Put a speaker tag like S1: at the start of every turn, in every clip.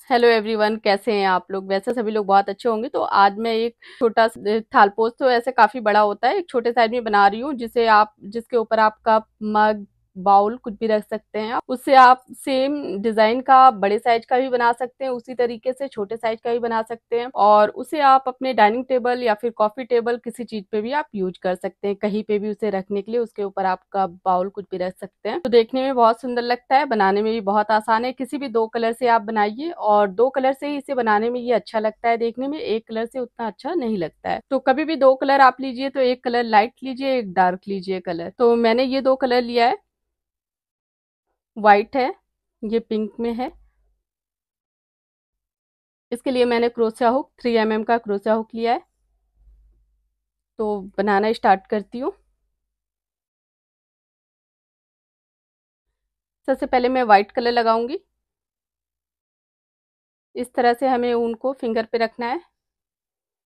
S1: Hello everyone, कैसे हैं आप लोग। वैसे सभी लोग बहुत अच्छे होंगे। तो आज मैं एक छोटा थालपोस, तो ऐसे काफी बड़ा होता है, एक छोटे साइज में बना रही हूँ, जिसके ऊपर आप कप, मग, बाउल कुछ भी रख सकते हैं। उससे आप सेम डिजाइन का बड़े साइज का भी बना सकते हैं, उसी तरीके से छोटे साइज का भी बना सकते हैं, और उसे आप अपने डाइनिंग टेबल या फिर कॉफी टेबल किसी चीज पे भी आप यूज कर सकते हैं। कहीं पे भी उसे रखने के लिए उसके ऊपर आप कप, बाउल कुछ भी रख सकते हैं। तो देखने में बहुत सुंदर लगता है, बनाने में भी बहुत आसान है। किसी भी दो कलर से आप बनाइए, और दो कलर से ही इसे बनाने में ये अच्छा लगता है देखने में, एक कलर से उतना अच्छा नहीं लगता है। तो कभी भी दो कलर आप लीजिए, तो एक कलर लाइट लीजिए, एक डार्क लीजिए कलर। तो मैंने ये दो कलर लिया है, व्हाइट है, ये पिंक में है। इसके लिए मैंने क्रोशिया हुक 3 mm का क्रोशिया हुक लिया है। तो बनाना स्टार्ट करती हूँ। सबसे पहले मैं व्हाइट कलर लगाऊंगी। इस तरह से हमें ऊन को फिंगर पे रखना है,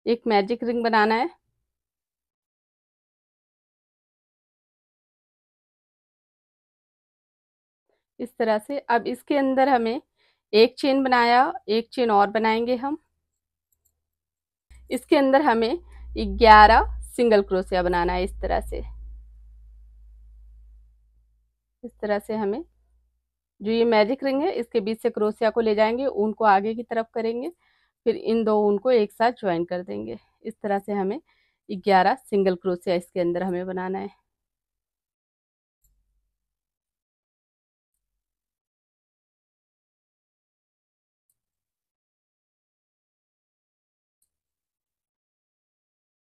S1: एक मैजिक रिंग बनाना है। इस तरह से अब इसके अंदर हमें एक चेन बनाया, एक चेन और बनाएंगे हम। इसके अंदर हमें 11 सिंगल क्रोशिया बनाना है। इस तरह से हमें, जो ये मैजिक रिंग है, इसके बीच से क्रोशिया को ले जाएंगे, ऊन को आगे की तरफ करेंगे, फिर इन दो ऊन को एक साथ ज्वाइन कर देंगे। इस तरह से हमें 11 सिंगल क्रोशिया इसके अंदर हमें बनाना है।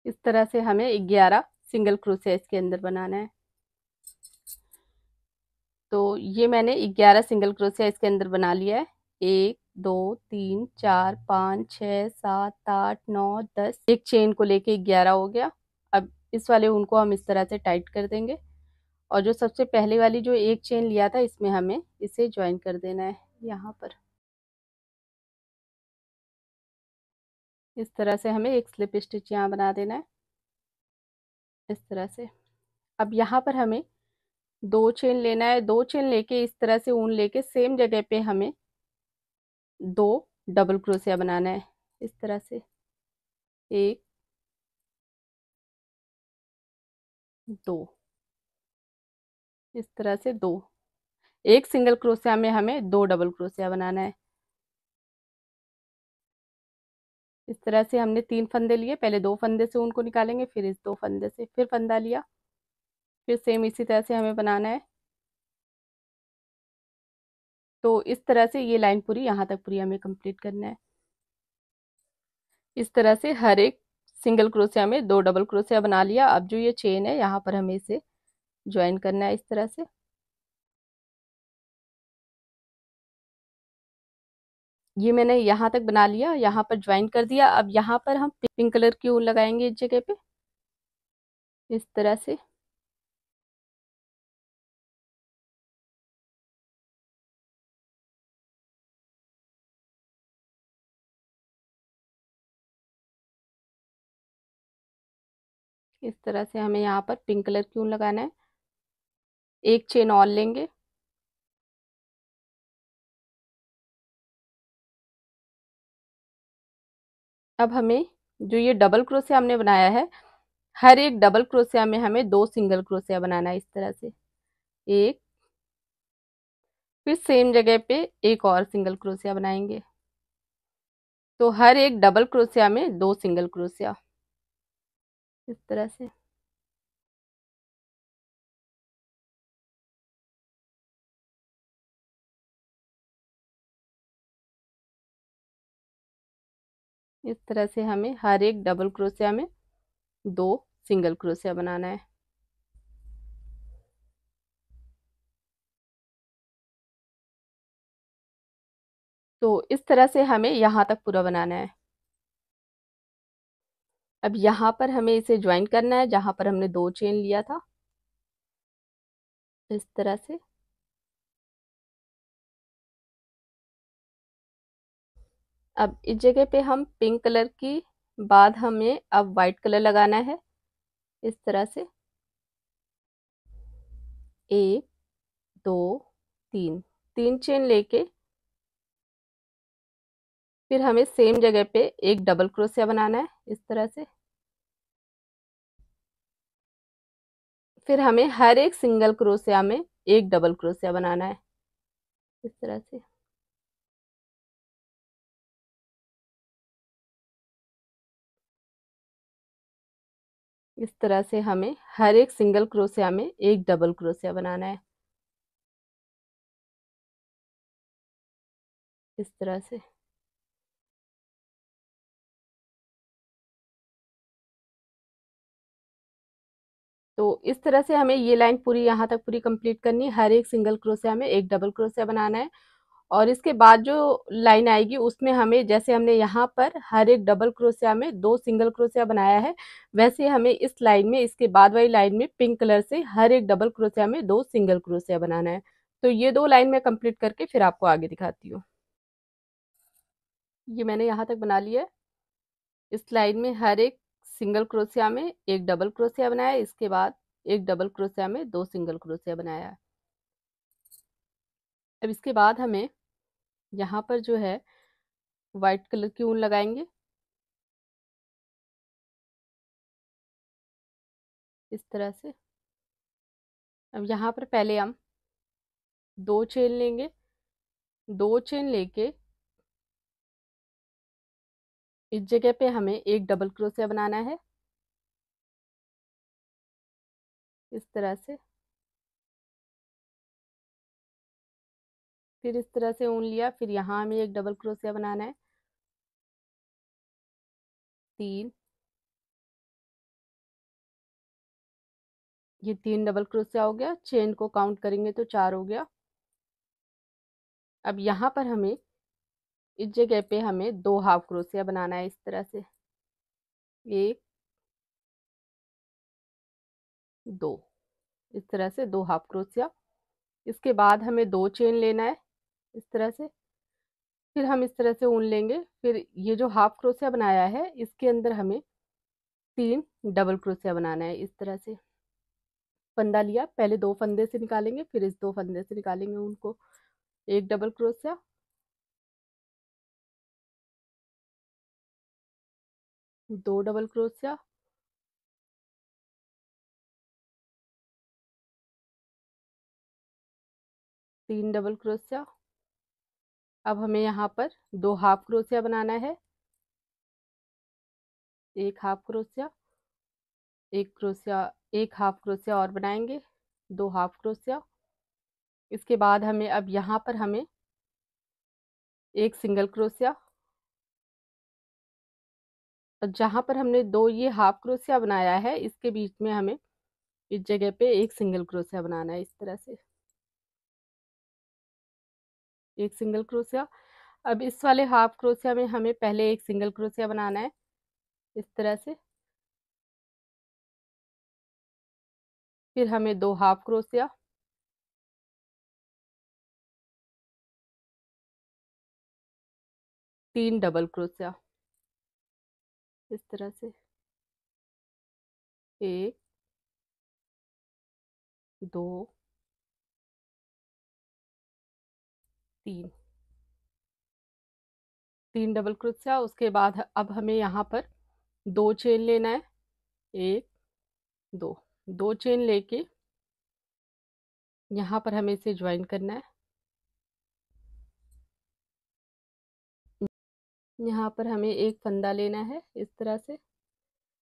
S1: इस तरह से हमें 11 सिंगल क्रोशिया इसके अंदर बनाना है। तो ये मैंने 11 सिंगल क्रोशिया इसके अंदर बना लिया है। 1 2 3 4 5 6 7 8 9 10, एक चेन को लेके 11 हो गया। अब इस वाले ऊन को हम इस तरह से टाइट कर देंगे, और जो सबसे पहले वाली जो एक चेन लिया था, इसमें हमें इसे ज्वाइन कर देना है यहाँ पर। इस तरह से हमें एक स्लिप स्टिच यहाँ बना देना है, इस तरह से। अब यहाँ पर हमें दो चेन लेना है। दो चेन लेके इस तरह से ऊन लेके सेम जगह पे हमें दो डबल क्रोशिया बनाना है, इस तरह से। एक, दो, इस तरह से दो। एक सिंगल क्रोशिया में हमें दो डबल क्रोशिया बनाना है। इस तरह से हमने 3 फंदे लिए, पहले 2 फंदे से ऊन को निकालेंगे, फिर इस 2 फंदे से फिर फंदा लिया, फिर सेम इसी तरह से हमें बनाना है। तो इस तरह से ये लाइन पूरी यहाँ तक पूरी हमें कंप्लीट करना है। इस तरह से हर एक सिंगल क्रोशिया में दो डबल क्रोशिया बना लिया। अब जो ये चेन है, यहाँ पर हमें इसे ज्वाइन करना है, इस तरह से। ये मैंने यहाँ तक बना लिया, यहाँ पर ज्वाइन कर दिया। अब यहाँ पर हम पिंक कलर की ऊन लगाएंगे इस जगह पे, इस तरह से। इस तरह से हमें यहाँ पर पिंक कलर की ऊन लगाना है। एक चेन और लेंगे, अब हमें जो ये डबल क्रोशिया हमने बनाया है, हर एक डबल क्रोशिया में हमें दो सिंगल क्रोशिया बनाना है, इस तरह से। एक, फिर सेम जगह पे एक और सिंगल क्रोशिया बनाएंगे। तो हर एक डबल क्रोशिया में दो सिंगल क्रोशिया, इस तरह से। इस तरह से हमें हर एक डबल क्रोशिया में दो सिंगल क्रोशिया बनाना है। तो इस तरह से हमें यहाँ तक पूरा बनाना है। अब यहाँ पर हमें इसे ज्वाइन करना है, जहां पर हमने दो चेन लिया था, इस तरह से। अब इस जगह पे हम पिंक कलर की बाद हमें अब व्हाइट कलर लगाना है, इस तरह से। 1 2 3, 3 चेन लेके फिर हमें सेम जगह पे एक डबल क्रोशिया बनाना है इस तरह से। फिर हमें हर एक सिंगल क्रोशिया में एक डबल क्रोशिया बनाना है इस तरह से। इस तरह से हमें हर एक सिंगल क्रोशिया में एक डबल क्रोशिया बनाना है इस तरह से। तो इस तरह से हमें ये लाइन पूरी यहाँ तक पूरी कंप्लीट करनी है। हर एक सिंगल क्रोशिया में एक डबल क्रोशिया बनाना है और इसके बाद जो लाइन आएगी उसमें हमें, जैसे हमने यहाँ पर हर एक डबल क्रोशिया में दो सिंगल क्रोशिया बनाया है, वैसे हमें इस लाइन में, इसके बाद वाली लाइन में पिंक कलर से हर एक डबल क्रोशिया में दो सिंगल क्रोशिया बनाना है। तो ये दो लाइन मैं कंप्लीट करके फिर आपको आगे दिखाती हूँ। ये मैंने यहाँ तक बना लिया है। इस लाइन में हर एक सिंगल क्रोशिया में एक डबल क्रोशिया बनाया है, इसके बाद एक डबल क्रोशिया में दो सिंगल क्रोशिया बनाया है। अब इसके बाद हमें यहाँ पर जो है व्हाइट कलर की ऊन लगाएंगे इस तरह से। अब यहाँ पर पहले हम दो चेन लेंगे, दो चेन लेके इस जगह पे हमें एक डबल क्रोशिया बनाना है इस तरह से। फिर इस तरह से ऊन लिया, फिर यहाँ हमें एक डबल क्रोशिया बनाना है, तीन, ये तीन डबल क्रोशिया हो गया। चेन को काउंट करेंगे तो चार हो गया। अब यहाँ पर हमें इस जगह पे हमें दो हाफ क्रोशिया बनाना है इस तरह से, एक, दो, इस तरह से दो हाफ क्रोशिया। इसके बाद हमें दो चेन लेना है इस तरह से। फिर हम इस तरह से ऊन लेंगे, फिर ये जो हाफ क्रोशिया बनाया है इसके अंदर हमें तीन डबल क्रोशिया बनाना है इस तरह से। फंदा लिया, पहले दो फंदे से निकालेंगे, फिर इस दो फंदे से निकालेंगे उनको, एक डबल क्रोशिया, दो डबल क्रोशिया, तीन डबल क्रोशिया। अब हमें यहाँ पर दो हाफ क्रोशिया बनाना है, एक हाफ क्रोशिया, एक क्रोशिया, एक हाफ क्रोशिया और बनाएंगे, दो हाफ क्रोशिया। इसके बाद हमें, अब यहाँ पर हमें एक सिंगल क्रोशिया, और जहाँ पर हमने दो ये हाफ क्रोशिया बनाया है इसके बीच में हमें इस जगह पे एक सिंगल क्रोशिया बनाना है इस तरह से, एक सिंगल क्रोशिया। अब इस वाले हाफ क्रोशिया में हमें पहले एक सिंगल क्रोशिया बनाना है इस तरह से। फिर हमें दो हाफ क्रोशिया, तीन डबल क्रोशिया इस तरह से, एक, दो, तीन, तीन डबल क्रोशिया। उसके बाद अब हमें यहाँ पर दो चेन लेना है, एक, दो, दो चेन लेके यहाँ पर हमें इसे ज्वाइन करना है। यहाँ पर हमें एक फंदा लेना है इस तरह से।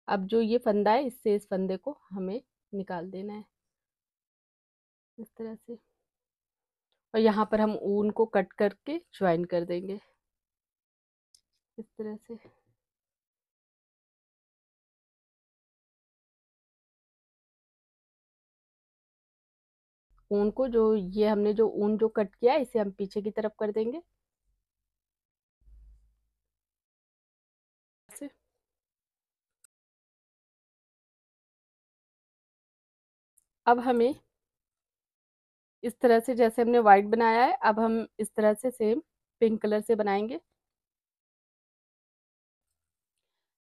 S1: अब जो ये फंदा है इससे इस फंदे को हमें निकाल देना है इस तरह से, और यहाँ पर हम ऊन को कट करके ज्वाइन कर देंगे इस तरह से। ऊन को, जो ये हमने जो ऊन जो कट किया है इसे हम पीछे की तरफ कर देंगे ऐसे। अब हमें इस तरह से, जैसे हमने व्हाइट बनाया है, अब हम इस तरह से सेम पिंक कलर से बनाएंगे।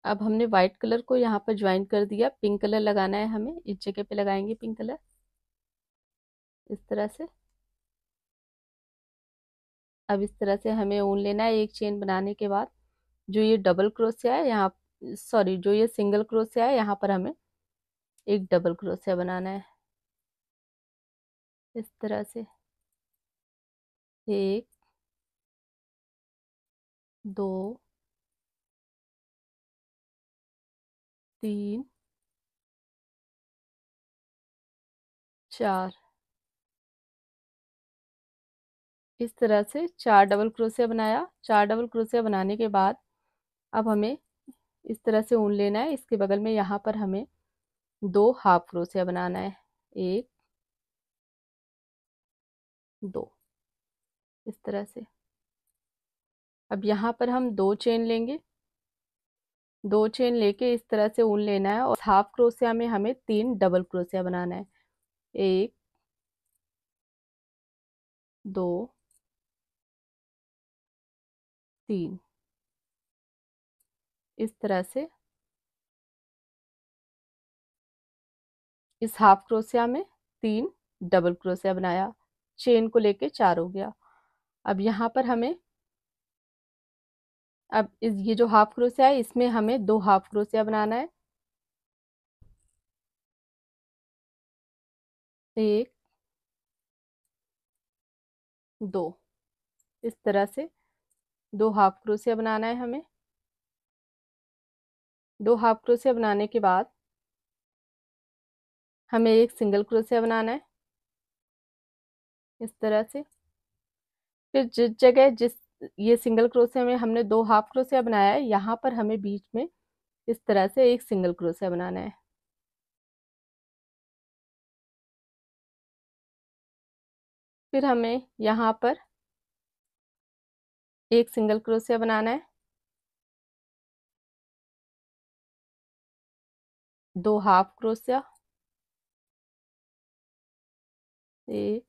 S1: अब हमने व्हाइट कलर को यहाँ पर ज्वाइन कर दिया, पिंक कलर लगाना है हमें, इस जगह पे लगाएंगे पिंक कलर इस तरह से। अब इस तरह से हमें ऊन लेना है। एक चेन बनाने के बाद जो ये डबल क्रोशिया है यहाँ, सॉरी, जो ये सिंगल क्रोशिया है यहाँ पर हमें एक डबल क्रोशिया बनाना है। इस तरह से 1 2 3 4, इस तरह से 4 डबल क्रोशिया बनाया। 4 डबल क्रोशिया बनाने के बाद अब हमें इस तरह से ऊन लेना है। इसके बगल में यहाँ पर हमें 2 हाफ क्रोशिया बनाना है। 1 2, इस तरह से। अब यहाँ पर हम 2 चेन लेंगे। 2 चेन लेके इस तरह से ऊन लेना है और हाफ क्रोशिया में हमें 3 डबल क्रोशिया बनाना है। 1 2 3, इस तरह से इस हाफ क्रोशिया में 3 डबल क्रोशिया बनाया। चेन को लेके 4 हो गया। अब यहाँ पर हमें, अब ये जो हाफ क्रोशिया है इसमें हमें 2 हाफ क्रोशिया बनाना है। 1 2, इस तरह से 2 हाफ क्रोशिया बनाना है हमें। 2 हाफ क्रोशिया बनाने के बाद हमें एक सिंगल क्रोशिया बनाना है, इस तरह से। फिर जिस जगह जिस ये सिंगल क्रोशिया में हमने 2 हाफ क्रोशिया बनाया है, यहाँ पर हमें बीच में इस तरह से एक सिंगल क्रोशिया बनाना है। फिर हमें यहाँ पर एक सिंगल क्रोशिया बनाना है। 2 हाफ क्रोशिया, 1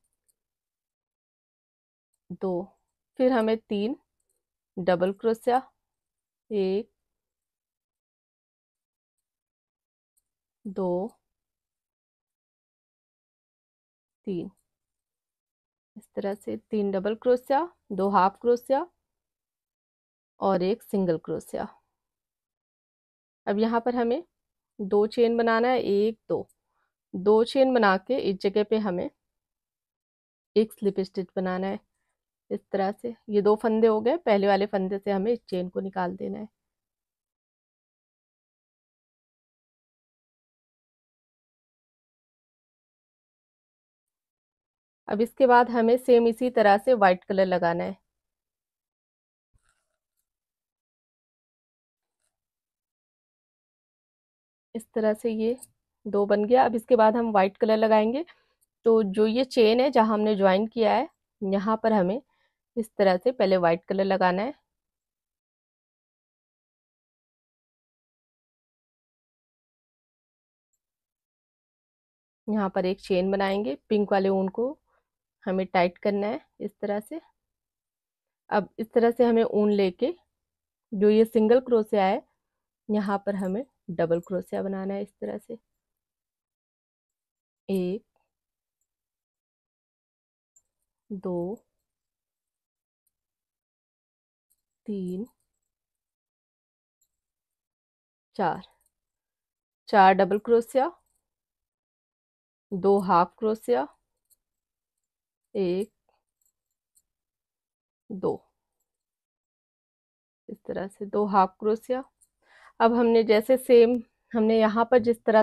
S1: 2, फिर हमें 3 डबल क्रोशिया, 1 2 3, इस तरह से 3 डबल क्रोशिया, 2 हाफ क्रोशिया और एक सिंगल क्रोशिया। अब यहाँ पर हमें 2 चेन बनाना है। 1 2, 2 चेन बना के इस जगह पे हमें एक स्लिप स्टिच बनाना है। इस तरह से ये 2 फंदे हो गए। पहले वाले फंदे से हमें इस चेन को निकाल देना है। अब इसके बाद हमें सेम इसी तरह से व्हाइट कलर लगाना है। इस तरह से ये 2 बन गया। अब इसके बाद हम व्हाइट कलर लगाएंगे। तो जो ये चेन है जहाँ हमने ज्वाइन किया है, यहाँ पर हमें इस तरह से पहले व्हाइट कलर लगाना है। यहाँ पर एक चेन बनाएंगे। पिंक वाले ऊन को हमें टाइट करना है इस तरह से। अब इस तरह से हमें ऊन लेके जो ये सिंगल क्रोशिया है यहाँ पर हमें डबल क्रोशिया बनाना है, इस तरह से। 1 2 3 4, 4 डबल क्रोशिया, 2 हाफ क्रोशिया, 1 2, इस तरह से 2 हाफ क्रोशिया। अब हमने जैसे सेम हमने यहाँ पर जिस तरह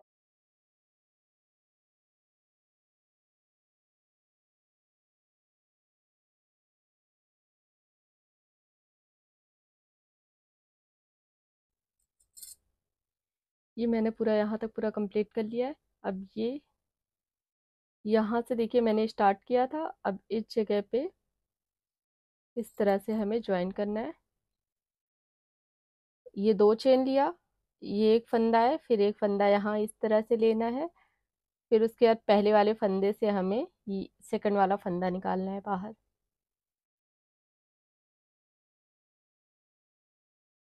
S1: ये मैंने पूरा यहाँ तक पूरा कंप्लीट कर लिया है। अब ये यहाँ से देखिए मैंने स्टार्ट किया था। अब इस जगह पे इस तरह से हमें ज्वाइन करना है। ये 2 चेन लिया, ये एक फंदा है, फिर एक फंदा यहाँ इस तरह से लेना है। फिर उसके बाद पहले वाले फंदे से हमें सेकंड वाला फंदा निकालना है बाहर,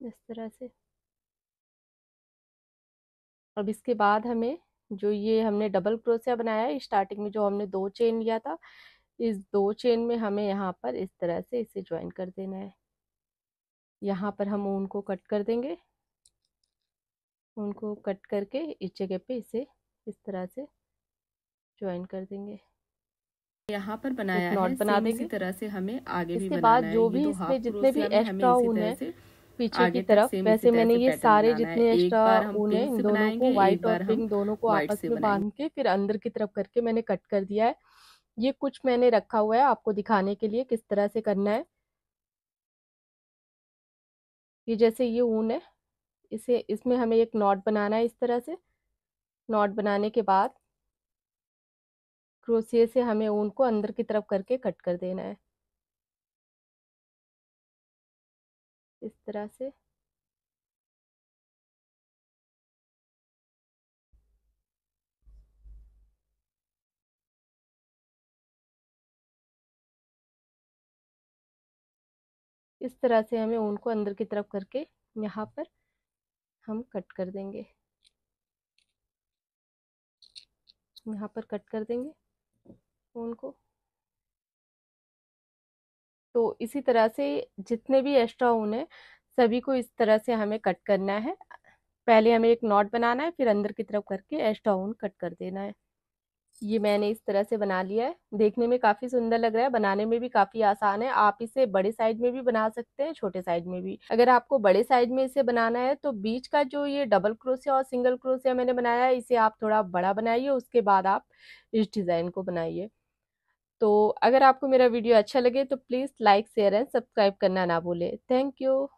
S1: इस तरह से। अब इसके बाद हमें जो ये हमने डबल क्रोशिया बनाया है स्टार्टिंग में, जो हमने 2 चेन लिया था, इस 2 चेन में हमें यहाँ पर इस तरह से इसे ज्वाइन कर देना है। यहाँ पर हम ऊन को कट कर देंगे, ऊन को कट करके इस जगह पे इसे इस तरह से ज्वाइन कर देंगे। यहाँ पर बनाया
S2: एक नॉट
S1: है
S2: बना
S1: सेम इसी
S2: देंगे।
S1: तरह से हमें आगे भी
S2: इसके
S1: बनाना
S2: बाद
S1: है।
S2: जो
S1: ये
S2: भी
S1: तो
S2: इसमें
S1: हाफ
S2: जितने भी
S1: क्रोशिया में हमें
S2: एक्स्ट्रा
S1: इसी
S2: ऊन
S1: तरह
S2: है
S1: से
S2: पीछे की
S1: आगे तक
S2: तरफ,
S1: सेम इसी
S2: वैसे
S1: तरह
S2: मैंने
S1: से
S2: ये
S1: पैटर्न
S2: सारे
S1: बनाना है।
S2: जितने
S1: एक
S2: एक्स्ट्रा
S1: बार हम
S2: ऊन है
S1: पिंक
S2: इन
S1: से
S2: दोनों को,
S1: बनाएंगे, एक
S2: व्हाइट और
S1: बार हम
S2: पिंक दोनों को
S1: व्हाइट
S2: आपस
S1: से
S2: में
S1: बनाएंगे।
S2: बांध के फिर अंदर की तरफ करके मैंने कट कर दिया है। ये कुछ मैंने रखा हुआ है आपको दिखाने के लिए किस तरह से करना है। ये जैसे ये ऊन है, इसे इसमें हमें एक नॉट बनाना है इस तरह से। नॉट बनाने के बाद क्रोशिया से हमें ऊन को अंदर की तरफ करके कट कर देना है इस तरह से। इस तरह से हमें ऊन को अंदर की तरफ करके यहाँ पर हम कट कर देंगे, यहाँ पर कट कर देंगे ऊन को। तो इसी तरह से जितने भी एक्स्ट्रा ऊन है सभी को इस तरह से हमें कट करना है। पहले हमें एक नॉट बनाना है, फिर अंदर की तरफ करके एक्स्ट्रा ऊन कट कर देना है। ये मैंने इस तरह से बना लिया है। देखने में काफी सुंदर लग रहा है, बनाने में भी काफी आसान है। आप इसे बड़े साइज में भी बना सकते हैं, छोटे साइज में भी। अगर आपको बड़े साइज में इसे बनाना है तो बीच का जो ये डबल क्रोशिया और सिंगल क्रोशिया मैंने बनाया है, इसे आप थोड़ा बड़ा बनाइए, उसके बाद आप इस डिजाइन को बनाइए। तो अगर आपको मेरा वीडियो अच्छा लगे तो please like share and subscribe करना ना भूले। Thank you.